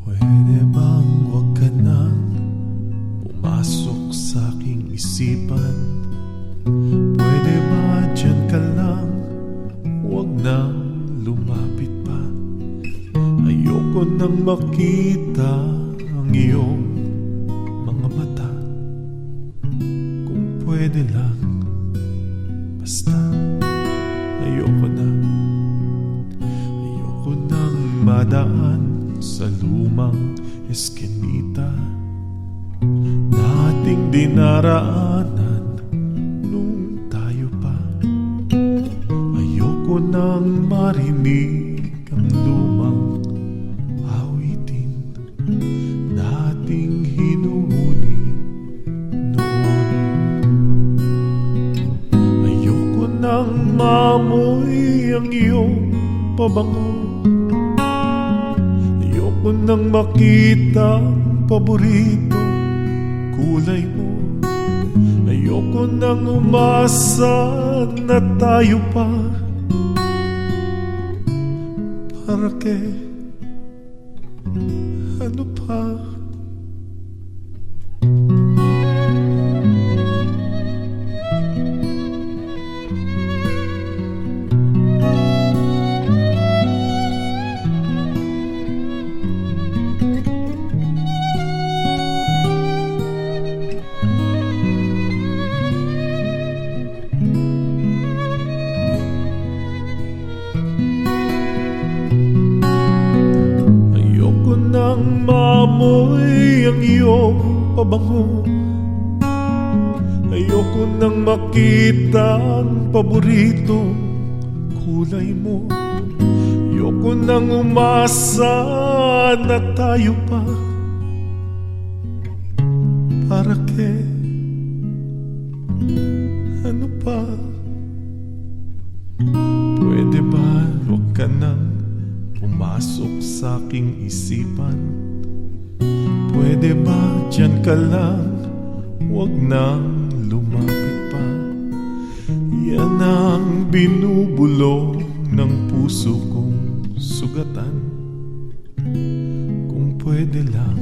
Pwede bang wag ka nang pumasok sa aking isipan? Pwede ba dyan ka lang, wag nang lumapit pa? Ayoko nang makita ang iyong mga mata. Kung pwede lang, basta ayoko na. Ayoko nang madaan sa lumang eskinita na ating dinaraanan nung tayo pa. Ayoko nang marinig ang lumang awitin na ating hinuhuni noon. Ayoko nang maamoy ang iyong pabango. Ayoko nang makita ang paborito kulay mo. Ayoko nang umasa na tayo pa. Para ke ano pa? Nang maamoy ang iyong pabango. Ayoko nang makita ang paboritong kulay mo. Ayoko nang umasa na tayo pa. Para ke ano pa? Pwede ba wag ka nang pumasok sa aking isipan? Pwede ba dyan ka lang, wag nang lumapit pa? Yan ang binubulong ng puso kong sugatan. Kung pwede lang,